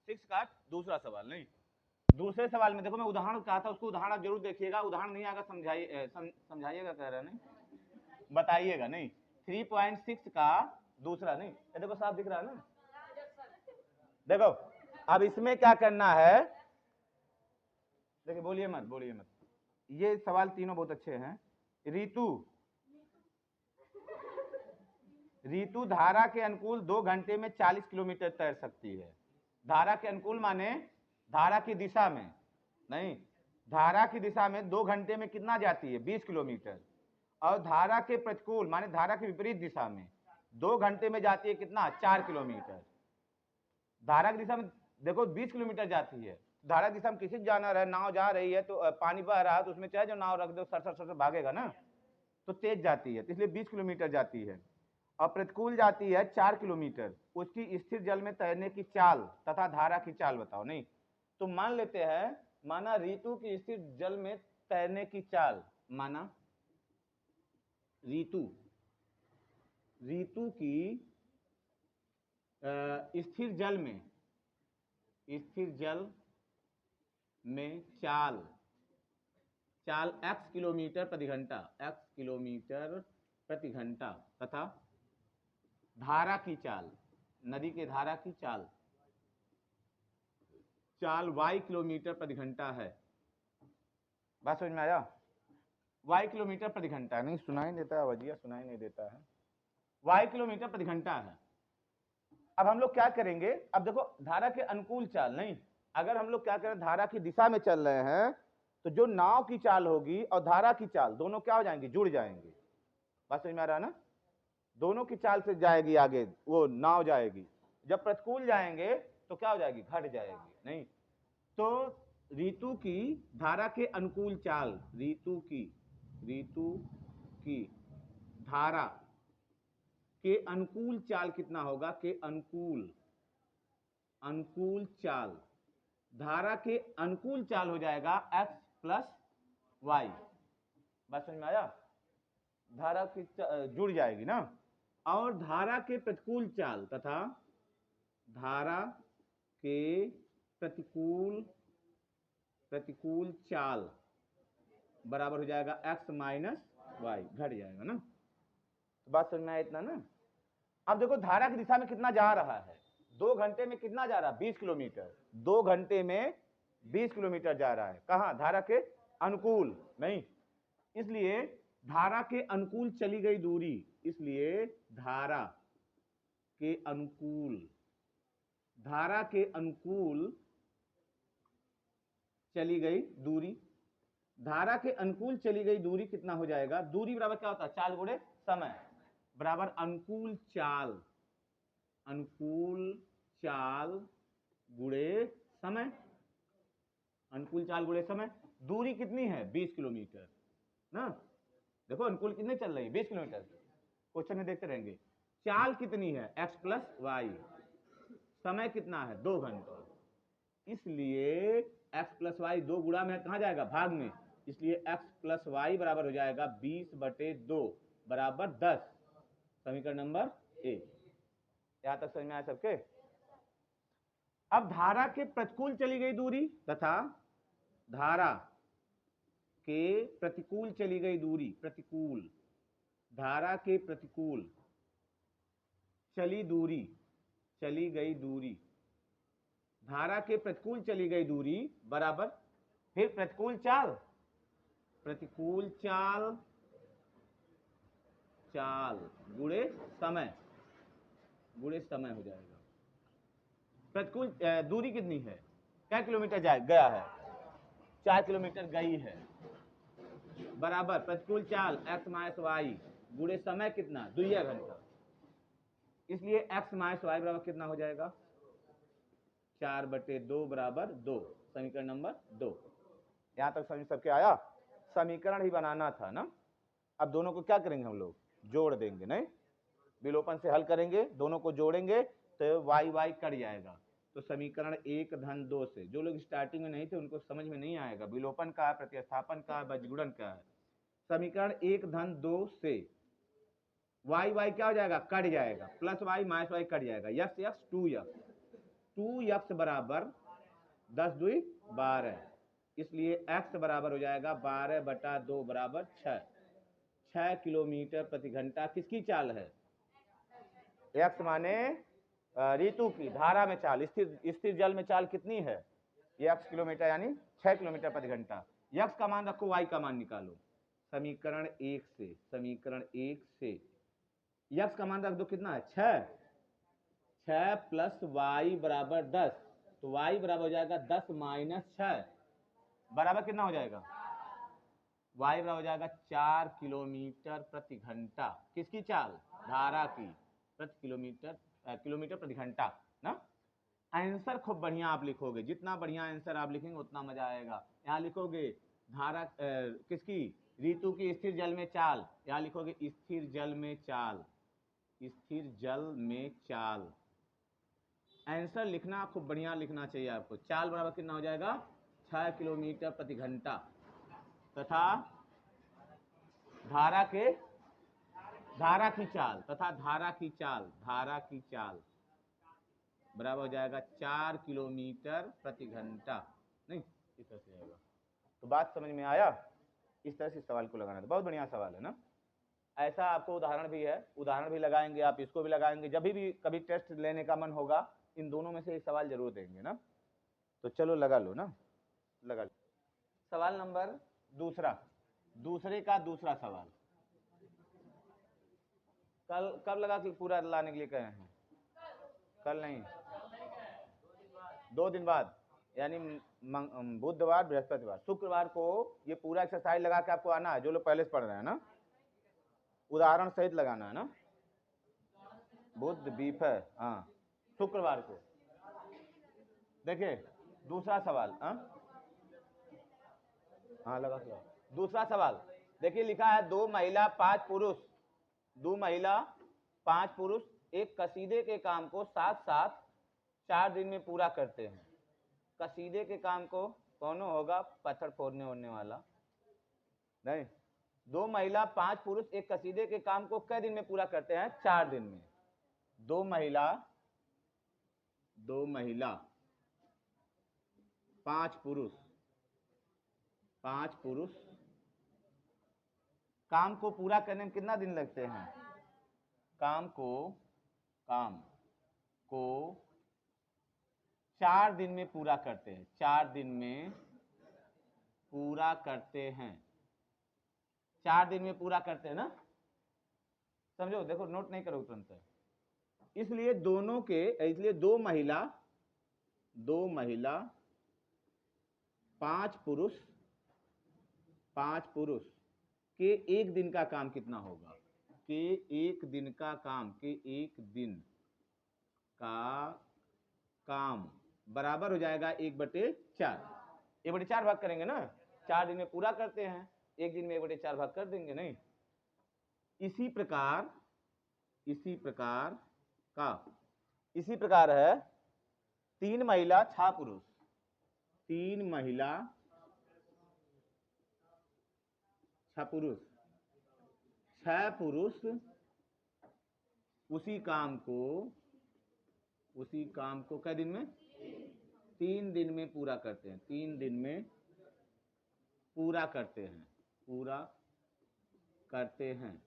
6 का दूसरा सवाल। नहीं, दूसरे सवाल में देखो मैं उदाहरण कहा था, उसको उदाहरण जरूर देखिएगा, उदाहरण नहीं आएगा समझाइएगा कह रहा नहीं, बताइएगा नहीं। 3.6 का दूसरा। नहीं ये देखो साफ दिख रहा है ना। देखो अब इसमें क्या करना है, देखिए बोलिए मत बोलिए मत, ये सवाल तीनों बहुत अच्छे हैं। ऋतु धारा के अनुकूल 2 घंटे में 40 किलोमीटर तैर सकती है। धारा के अनुकूल माने धारा की दिशा में, नहीं धारा की दिशा में 2 घंटे में कितना जाती है, 20 किलोमीटर। और धारा के प्रतिकूल माने धारा के विपरीत दिशा में 2 घंटे में जाती है कितना, 4 किलोमीटर। धारा की दिशा में देखो 20 किलोमीटर जाती है। धारा की दिशा में किसी जाना है, नाव जा रही है तो पानी बह रहा है तो उसमें चाहे जो नाव रख दो सर सर भागेगा ना, तो तेज जाती है, तो इसलिए 20 किलोमीटर जाती है। और प्रतिकूल जाती है 4 किलोमीटर। उसकी स्थिर जल में तैरने की चाल तथा धारा की चाल बताओ। नहीं तो मान लेते हैं, माना ऋतु की स्थिर जल में तैरने की चाल, माना ऋतु की स्थिर जल में चाल x किलोमीटर प्रति घंटा तथा धारा की चाल, नदी के धारा की चाल y किलोमीटर प्रति घंटा है। बात समझ में आया? y किलोमीटर प्रति घंटा, नहीं सुनाई देता है वजिया, सुनाई नहीं देता है, y किलोमीटर प्रति घंटा है। अब हम लोग क्या करेंगे, अब देखो धारा के अनुकूल चाल, नहीं अगर हम लोग क्या करें, धारा की दिशा में चल रहे हैं तो जो नाव की चाल होगी और धारा की चाल दोनों क्या हो जाएंगे, जुड़ जाएंगे। बात समझ में आ रहा है ना? दोनों की चाल से जाएगी आगे, वो नाव जाएगी। जब प्रतिकूल जाएंगे तो क्या हो जाएगी, घट जाएगी। नहीं तो ऋतु की धारा के अनुकूल चाल, ऋतु की धारा के अनुकूल चाल कितना होगा, के अनुकूल चाल, धारा के अनुकूल चाल हो जाएगा x प्लस वाई। बात समझ में आया? धारा की जुड़ जाएगी ना। और धारा के प्रतिकूल चाल तथा धारा के प्रतिकूल चाल बराबर हो जाएगा x माइनस वाई, घट जाएगा ना। तो बात समझ में आया इतना ना। अब देखो धारा की दिशा में कितना जा रहा है, 2 घंटे में कितना जा रहा है, 20 किलोमीटर। 2 घंटे में 20 किलोमीटर जा रहा है, कहां, धारा के अनुकूल। नहीं इसलिए धारा के अनुकूल चली गई दूरी, इसलिए धारा के अनुकूल चली गई दूरी, धारा के अनुकूल चली गई दूरी कितना हो जाएगा, दूरी बराबर क्या होता है, चाल गुणे समय, बराबर अनुकूल चाल गुणे समय, अनुकूल चाल गुणे समय। दूरी कितनी है, 20 किलोमीटर ना। देखो अनुकूल कितने चल रही है, 20 किलोमीटर। क्वेश्चन में देखते रहेंगे। चाल कितनी है, x प्लस वाई, समय कितना है, 2 घंटे। इसलिए x प्लस वाई 2 गुणा में कहां जाएगा, भाग में, इसलिए x प्लस वाई बराबर हो जाएगा 20/2 बराबर 10। समीकरण नंबर 1। यहां तक समझ में आया सबके? अब धारा के प्रतिकूल चली गई दूरी तथा धारा के प्रतिकूल चली गई दूरी, धारा के प्रतिकूल चली गई दूरी, धारा के प्रतिकूल चली गई दूरी बराबर फिर प्रतिकूल चाल गुणे समय हो जाएगा। प्रतिकूल दूरी कितनी है, क्या किलोमीटर गया है, 4 किलोमीटर गई है, बराबर प्रतिकूल चाल x माइनस वाई गुणे समय कितना, 2 घंटा। इसलिए x माइनस वाई बराबर कितना हो जाएगा, 4/2 बराबर 2। समीकरण नंबर 2। यहां तक समझ सबके आया? समीकरण ही बनाना था ना। अब दोनों को क्या करेंगे, हम लोग जोड़ देंगे, नहीं विलोपन से हल करेंगे, दोनों को जोड़ेंगे तो वाई कट जाएगा। तो समीकरण 1-2 से, जो लोग स्टार्टिंग में नहीं थे उनको समझ में नहीं आएगा, विलोपन का, प्रतिस्थापन का, बजगुणन का है। समीकरण 1-2 से वाई क्या हो जाएगा, कट जाएगा, plus Y minus Y cut जाएगा, x 2x 2x बराबर 10 दूई 12, इसलिए x बराबर हो जाएगा 12/2 बराबर 6 किलोमीटर प्रति घंटा किसकी चाल है? x माने ऋतु की, धारा में चाल, स्थिर जल में चाल कितनी है? ये x किलोमीटर यानी 6 किलोमीटर प्रति घंटा। x का मान रखो, y का मान निकालो। समीकरण 1 से x का मान रख दो, कितना है? 6 प्लस y बराबर 10, तो y बराबर हो जाएगा 10 माइनस 6 बराबर कितना हो जाएगा? y बराबर हो जाएगा 4 किलोमीटर प्रति घंटा। किसकी चाल? धारा की, प्रति किलोमीटर प्रति घंटा ना। आंसर खूब बढ़िया आप लिखोगे, जितना बढ़िया आंसर आप लिखेंगे उतना मजा आएगा। यहाँ लिखोगे धारा किसकी? ऋतु की स्थिर जल में चाल, यहाँ लिखोगे स्थिर जल में चाल, स्थिर जल में चाल। आंसर लिखना खूब बढ़िया लिखना चाहिए आपको। चाल बराबर कितना हो जाएगा? 6 किलोमीटर प्रति घंटा, तथा धारा की चाल बराबर हो जाएगा 4 किलोमीटर प्रति घंटा। नहीं, इस तरह से जाएगा। तो बात समझ में आया? इस तरह से सवाल को लगाना था। बहुत बढ़िया सवाल है ना। ऐसा आपको उदाहरण भी है, उदाहरण भी लगाएंगे, आप इसको भी लगाएंगे। जब भी कभी टेस्ट लेने का मन होगा, इन दोनों में से एक सवाल जरूर देंगे ना। तो चलो लगा लो ना, लगा लो। सवाल नंबर दूसरे का दूसरा सवाल। कब लगा कि पूरा लाने के लिए कहे हैं? कल नहीं, 2 दिन बाद, यानी बुधवार, बृहस्पतिवार, शुक्रवार को ये पूरा एक्सरसाइज लगा के आपको आना है। जो लोग पहले से पढ़ रहे हैं ना, उदाहरण सहित लगाना है ना। बुध बीफ है, हाँ, शुक्रवार को। देखिए दूसरा सवाल, हाँ लगा। दूसरा सवाल देखिए, लिखा है 2 महिला 5 पुरुष, 2 महिला 5 पुरुष एक कसीदे के काम को साथ साथ 4 दिन में पूरा करते हैं। कसीदे के काम को कौन होगा? पत्थर फोड़ने होने वाला नहीं। 2 महिला 5 पुरुष एक कसीदे के काम को कै दिन में पूरा करते हैं? 4 दिन में। 2 महिला 5 पुरुष काम को पूरा करने में कितना दिन लगते हैं? काम को 4 दिन में पूरा करते हैं। 4 दिन में पूरा करते हैं। 4 दिन में पूरा करते हैं ना, समझो। देखो नोट नहीं करो तुरंत। इसलिए 2 महिला 5 पुरुष के एक दिन का काम कितना होगा? के एक दिन का काम बराबर हो जाएगा 1/4। 1/4 भाग करेंगे ना, 4 दिन में पूरा करते हैं, एक दिन में 1/4 भाग कर देंगे। नहीं, इसी प्रकार है 3 महिला 6 पुरुष। 3 महिला 6 पुरुष, 6 पुरुष उसी काम को कै दिन में? 3 दिन में पूरा करते हैं। 3 दिन में पूरा करते हैं।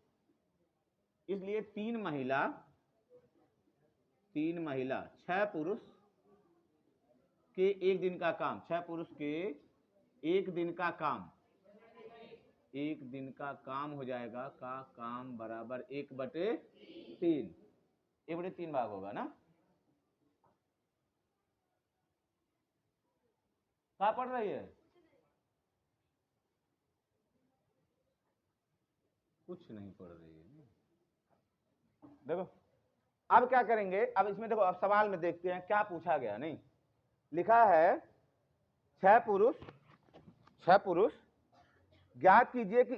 इसलिए 3 महिला 6 पुरुष के एक दिन का काम, 6 पुरुष के एक दिन का काम हो जाएगा का काम बराबर 1/3। 1/3 भाग होगा ना। क्या पढ़ रही है? कुछ नहीं पढ़ रही है। देखो अब क्या करेंगे, अब इसमें देखो, अब सवाल में देखते हैं क्या पूछा गया। नहीं, लिखा है 6 पुरुष ज्ञात कीजिए कि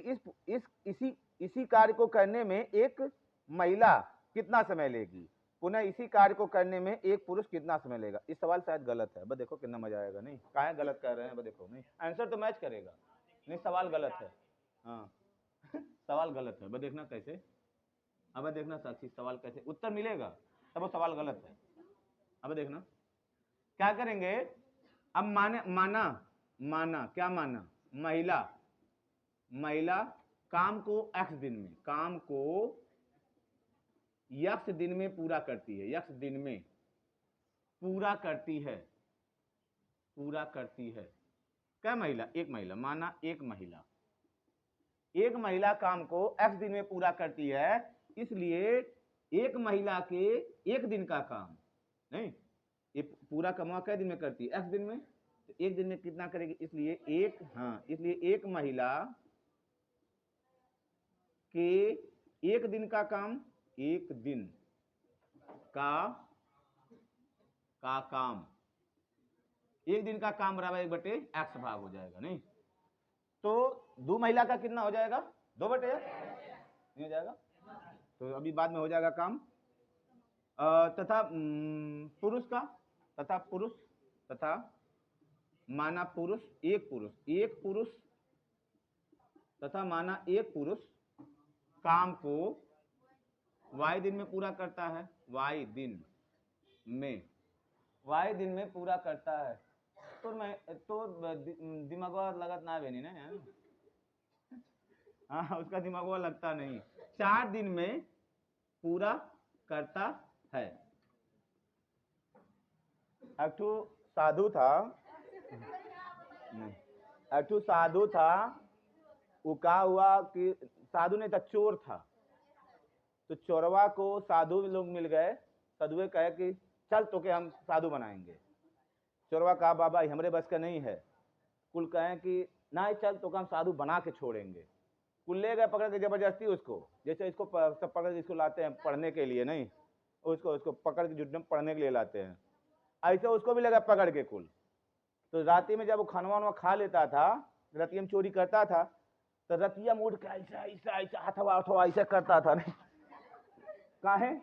इसी कार्य को करने में एक महिला कितना समय लेगी, पुनः इसी कार्य को करने में एक पुरुष कितना समय लेगा। इस सवाल शायद गलत है, बस देखो कितना मजा आएगा। नहीं, काहे गलत कर रहे हैं, बस देखो। नहीं, आंसर तो मैच करेगा। नहीं, सवाल गलत है। हाँ सवाल गलत है, बस देखना कैसे। अब देखना साक्षी, सवाल कैसे उत्तर मिलेगा, तब वो सवाल गलत है। अब देखना, क्या करेंगे, अब माना क्या माना, महिला काम को x दिन में, काम को x दिन में पूरा करती है, x दिन में पूरा करती है, क्या महिला, एक महिला, माना एक महिला काम को x दिन में पूरा करती है, इसलिए एक महिला के एक दिन का काम, नहीं ये पूरा कमा कै दिन में करती है, x दिन में, तो एक दिन में कितना करेगी, इसलिए एक महिला के एक दिन का काम, एक दिन का काम, एक दिन का काम बराबर 1/x भाग हो जाएगा, नहीं तो दो महिला का कितना हो जाएगा, 2/x नहीं हो जाएगा, तो अभी बाद में हो जाएगा काम। तथा पुरुष तथा माना एक पुरुष तथा माना एक पुरुष काम को y दिन में पूरा करता है, y दिन में पूरा करता है, तो मैं तो दिमाग लगत ना बेनी ना, हाँ उसका दिमाग लगता नहीं, 4 दिन में पूरा करता है। एक ठो साधु था, वो क्या हुआ कि साधु नहीं था, चोर था, तो चोरवा को साधु लोग मिल गए, साधुए कहे कि चल तो के हम साधु बनाएंगे। चोरवा कहा बाबा हमरे बस का नहीं है, कुल कहें कि नहीं चल तो हम साधु बना के छोड़ेंगे, कुल ले गए पकड़ के जबरदस्ती उसको, जैसे इसको सब पकड़ के इसको लाते हैं पढ़ने के लिए, नहीं उसको पकड़ के जुटने पढ़ने के लिए लाते हैं, ऐसे उसको भी लगा पकड़ के कुल। तो राती में जब वो खानवा खा लेता था, रतिया में चोरी करता था, तो रतिया में उठ के ऐसा हथवा ऐसा करता था, नहीं काहे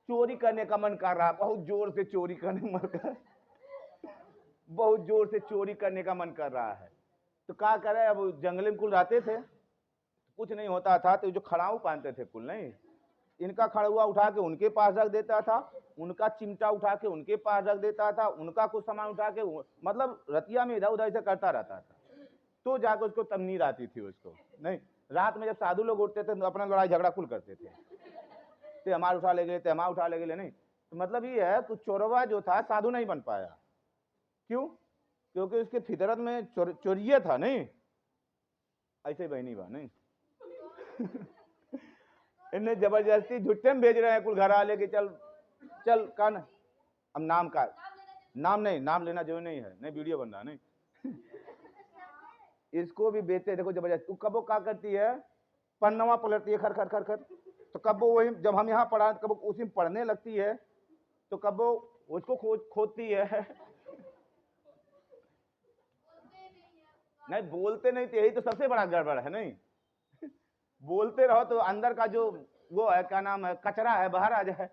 चोरी करने का मन कर रहा, बहुत जोर से चोरी करने मन कर, बहुत जोर से चोरी करने का मन कर रहा है। तो क्या करे, अब जंगल में कुल रहते थे, कुछ नहीं होता था, तो जो खड़ाऊ पहनते थे कुल, नहीं इनका खड़ुआ उठा के उनके पास रख देता था, उनका चिमटा उठा के उनके पास रख देता था, उनका कुछ सामान उठा के मतलब रतिया में इधर उधर से करता रहता था, तो जाकर उसको तब नींद आती थी उसको। नहीं रात में जब साधु लोग उठते थे तो अपना लड़ाई झगड़ा कुल करते थे, ते हमारा उठा ले गए, ते हमारा उठा ले गए, नहीं तो मतलब ये है कि चोरवा जो था साधु नहीं बन पाया, क्यों, क्योंकि उसके फितरत में चोरिया था, नहीं ऐसे बहनी बा, नहीं इन्हें जबरदस्ती झुट्टे में भेज रहे हैं कुल घर वाले के, चल कान, अब नाम लेना जरूरी नहीं है, नहीं वीडियो बन रहा, नहीं इसको भी बेचते, देखो जबरदस्ती कबो क्या करती है, पन्नवा पलटती है खर खर खर खर, तो कबो वही जब हम यहाँ पढ़ा कबो उसी में पढ़ने लगती है, तो कबो उसको खोदती है, नहीं बोलते नहीं तो यही तो सबसे बड़ा गड़बड़ है, नहीं बोलते रहो तो अंदर का जो वो है क्या नाम है कचरा है बाहर आ जाए,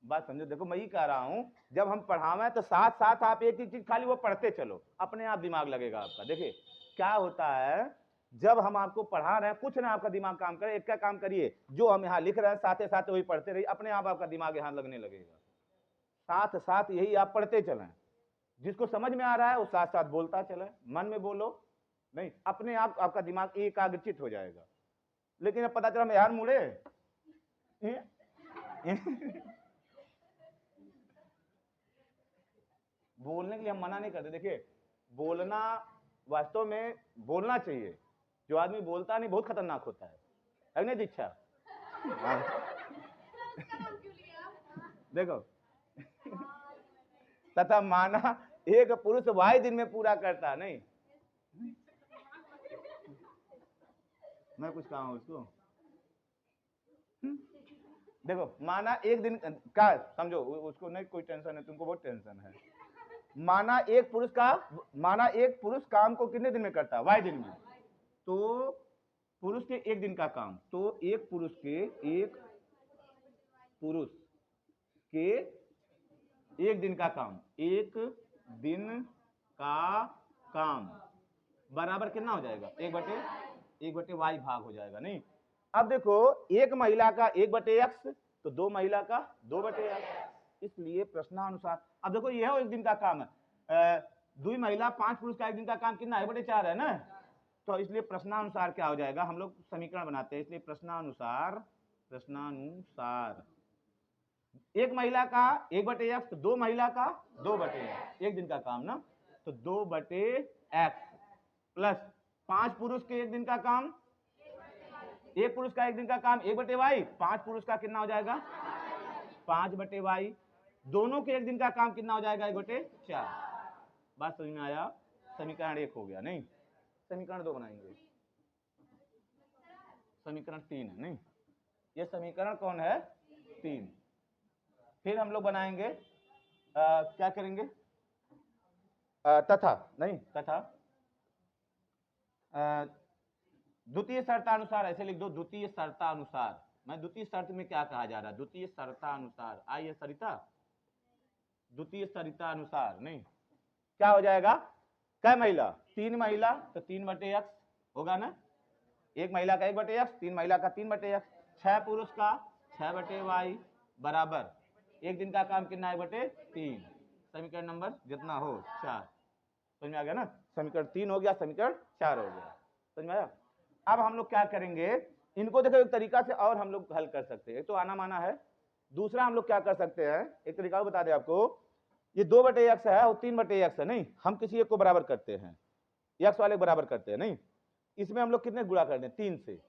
बात समझो। देखो मैं ये कह रहा हूं जब हम पढ़ावे तो साथ साथ आप एक ही चीज खाली वो पढ़ते चलो, अपने आप दिमाग लगेगा आपका। देखिए क्या होता है, जब हम आपको पढ़ा रहे हैं कुछ ना आपका दिमाग काम करे, एक का काम करिए, जो हम यहाँ लिख रहे हैं साथ साथ वही पढ़ते रहिए, अपने आप आपका दिमाग यहाँ लगने लगेगा, साथ साथ यही आप पढ़ते चलें, जिसको समझ में आ रहा है वो साथ साथ बोलता चले, मन में बोलो, नहीं अपने आप आपका दिमाग एकाग्रचित हो जाएगा। लेकिन अब पता चला मैं यार मुड़े बोलने के लिए हम मना नहीं करते, देखिए बोलना वास्तव में बोलना चाहिए, जो आदमी बोलता नहीं बहुत खतरनाक होता है नहीं दीक्षा देखो तथा माना एक पुरुष वाही दिन में पूरा करता, नहीं मैं कुछ कहा हूं उसको, देखो माना एक दिन का समझो, उसको नहीं कोई टेंशन है, तुमको बहुत टेंशन है। माना एक पुरुष काम को कितने दिन में करता है, वाही दिन में, तो पुरुष के एक दिन का काम, तो एक पुरुष के एक दिन का काम, एक दिन का काम बराबर कितना हो जाएगा, 1/y भाग हो जाएगा, नहीं। अब देखो एक महिला का 1/x, तो दो महिला का 2/x, इसलिए प्रश्नानुसार, अब देखो ये है एक दिन का काम है, 2 महिला 5 पुरुष का एक दिन का काम कितना है, 1/4 है ना। तो इसलिए प्रश्नानुसार क्या हो जाएगा, हम लोग समीकरण बनाते हैं, इसलिए प्रश्नानुसार एक महिला का 1/x, 2 महिला का 2/x, एक दिन का काम ना, तो 2/x प्लस 5 पुरुष के एक दिन का काम, एक पुरुष का एक दिन का काम 1/y, 5 पुरुष का कितना हो जाएगा 5/y, दोनों के एक दिन का काम कितना हो जाएगा 1/4। बात समझ में आया, समीकरण 1 हो गया। नहीं, समीकरण 2 बनाएंगे, समीकरण 3 है, नहीं ये समीकरण कौन है 3। फिर हम लोग बनाएंगे क्या करेंगे, तथा नहीं, तथा द्वितीय शर्तानुसार, ऐसे लिख दो द्वितीय शर्तानुसार। मैं द्वितीय शर्त में क्या कहा जा रहा है, द्वितीय शर्तानुसार, आइए सरिता, द्वितीय शर्तानुसार नहीं क्या हो जाएगा, क्या महिला 3 महिला तो 3/x होगा ना, एक महिला का 1/x, 3 महिला का 3/x, 6 पुरुष का 6/y बराबर एक दिन का काम कितना है 1/3, समीकरण नंबर जितना हो 4। समझ में आ गया ना, समीकरण 3 हो गया, समीकरण 4 हो गया, समझ में आया। अब हम लोग क्या करेंगे, इनको देखो एक तरीका से और हम लोग हल कर सकते हैं, एक तो आना माना है, दूसरा हम लोग क्या कर सकते हैं, एक तरीका बता दें आपको, ये 2/x है और 3/x है, नहीं हम किसी एक को बराबर करते हैं, x वाले बराबर करते हैं, नहीं इसमें हम लोग कितने गुणा कर दें 3 से,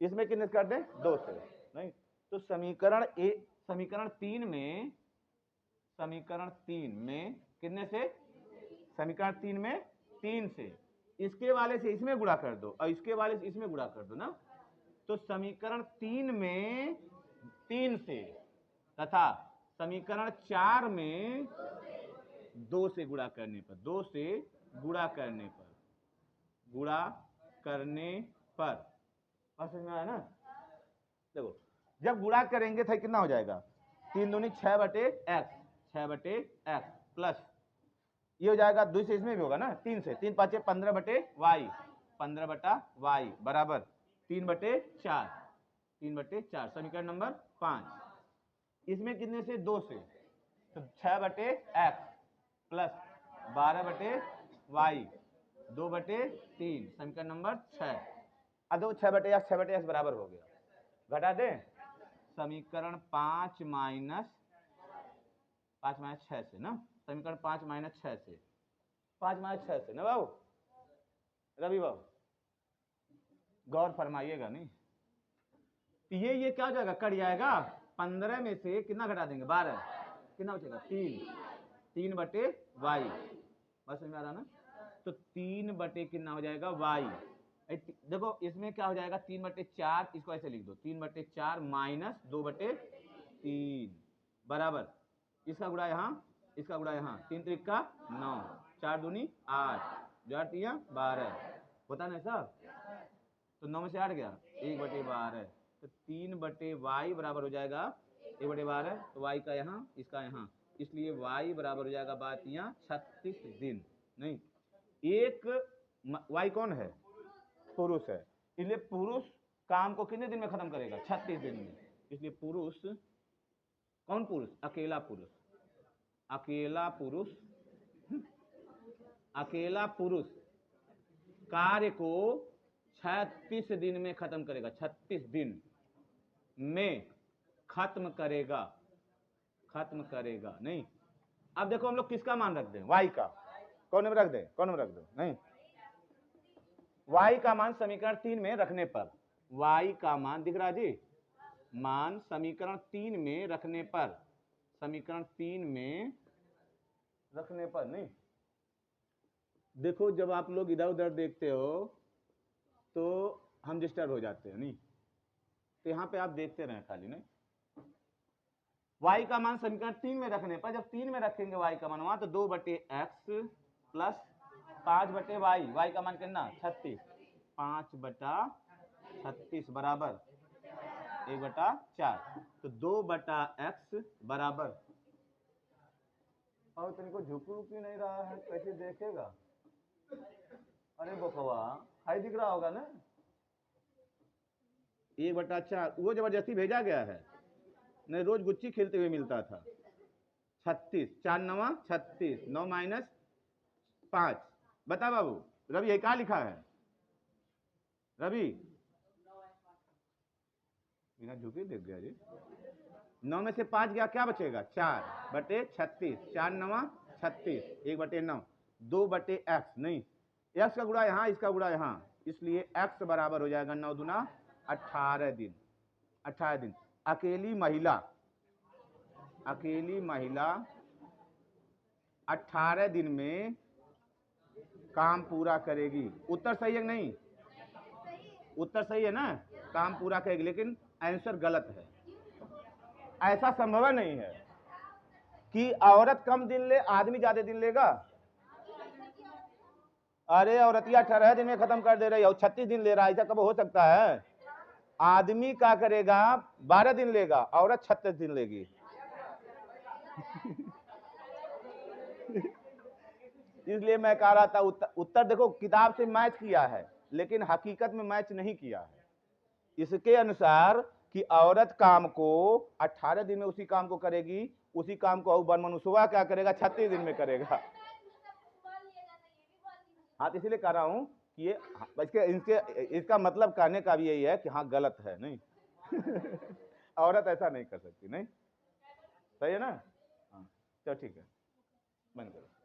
इसमें कितने कर दें 2 से, नहीं तो समीकरण 3 में, समीकरण 3 में कितने से, समीकरण 3 में 3 से, इसके वाले से इसमें गुणा कर दो और इसके वाले से इसमें गुणा कर दो ना, तो समीकरण 3 में 3 से तथा समीकरण 4 में 2 से गुणा करने पर, 2 से गुणा करने पर, गुणा करने पर, समझ में आया ना। देखो जब गुणा करेंगे तो कितना हो जाएगा, 3 दूनी 6/x, 6/x प्लस ये हो जाएगा 2 से इसमें भी होगा ना, 3 से, 3 5 15/y, 15/y बराबर 3/4, 3/4 समीकरण नंबर 5। इसमें कितने से 2 से, तो 6/x प्लस 12/y 2/3 समीकरण नंबर 6। अब दो 6/x बराबर हो गया, घटा दें समीकरण 5 माइनस 6 से ना, समीकरण 5 माइनस 6 से, 5 माइनस 6 से ना बाबू, रवि बाबू गौर फरमाइएगा, नहीं ये क्या हो जाएगा, कट जाएगा, 15 में से कितना घटा देंगे 12, कितना बचेगा 3/y, बस समझ में आ रहा ना, तो 3 कितना हो जाएगा y, देखो इसमें क्या हो जाएगा 3/4, इसको ऐसे लिख दो 3/4 माइनस 2/3 बराबर इसका गुणा यहाँ, इसका गुणा यहाँ, 3 त्रिक का 9, 4 दूनी 8, 12 होता ना सब, तो 9 में से 8 गया 1/12, तो 3/y बराबर हो जाएगा 1/12, तो y का यहाँ इसका यहाँ, इसलिए y बराबर हो जाएगा बात यहाँ 36 दिन। नहीं एक y कौन है, पुरुष है, इसलिए पुरुष काम को कितने दिन में खत्म करेगा 36 दिन में, इसलिए पुरुष, कौन पुरुष, अकेला पुरुष, अकेला पुरुष, अकेला पुरुष कार्य को 36 दिन में खत्म करेगा, 36 दिन में खत्म करेगा, खत्म करेगा। नहीं अब देखो हम लोग किसका मान रख दें, y का, कौन में रख दें, कौन में रख दो, नहीं y का मान समीकरण 3 में रखने पर, y का मान दिख रहा जी, मान समीकरण 3 में रखने पर, समीकरण 3 में रखने पर, नहीं देखो जब आप लोग इधर उधर देखते हो तो हम डिस्टर्ब हो जाते हैं, नहीं तो यहाँ पे आप देखते रहें खाली, नहीं y का मान समीकरण 3 में रखने पर, जब 3 में रखेंगे y का मान वहां, तो 2/x प्लस 5/y, y का मान कितना 36, 5/36 बराबर 1/4, तो 2/x बराबर, और तुमको झुकू क्यों नहीं रहा है, कैसे देखेगा, अरे बकवा हाई दिख रहा होगा ना, 1/4 वो जबरदस्ती भेजा गया है, नहीं रोज गुच्ची खेलते हुए मिलता था, 36, 4 9 36, 9 माइनस 5। बता बाबू रवि, ये क्या लिखा है रवि? बिना झुके देख गया जी। 9 में से 5 गया, क्या बचेगा? 4/36, 4 9 36, 1/9, 2/x। नहीं, x का गुणा यहाँ, इसका गुणा यहाँ, इसलिए x बराबर हो जाएगा 9 दूना 18 दिन। 18 दिन। अकेली महिला 18 दिन में काम पूरा करेगी। उत्तर सही है नहीं? उत्तर सही है ना, काम पूरा करेगी, लेकिन आंसर गलत है। ऐसा संभव नहीं है कि औरत कम दिन ले, आदमी ज्यादा दिन लेगा। अरे औरतिया 18 दिन में खत्म कर दे रही है और 36 दिन ले रहा है, ऐसा कब हो सकता है? आदमी क्या करेगा? 12 दिन लेगा, औरत 36 दिन लेगी। इसलिए मैं कह रहा था उत्तर देखो किताब से मैच किया है, लेकिन हकीकत में मैच नहीं किया है। इसके अनुसार कि औरत काम को 18 दिन में उसी काम को करेगी, उसी काम को मनुष्यवा क्या करेगा? 36 दिन में करेगा। हाँ, तो इसलिए कह रहा हूं कि ये इसका मतलब कहने का भी यही है कि हाँ गलत है नहीं। औरत ऐसा नहीं कर सकती। नहीं सही है ना? हाँ चलो ठीक है, बंद करो।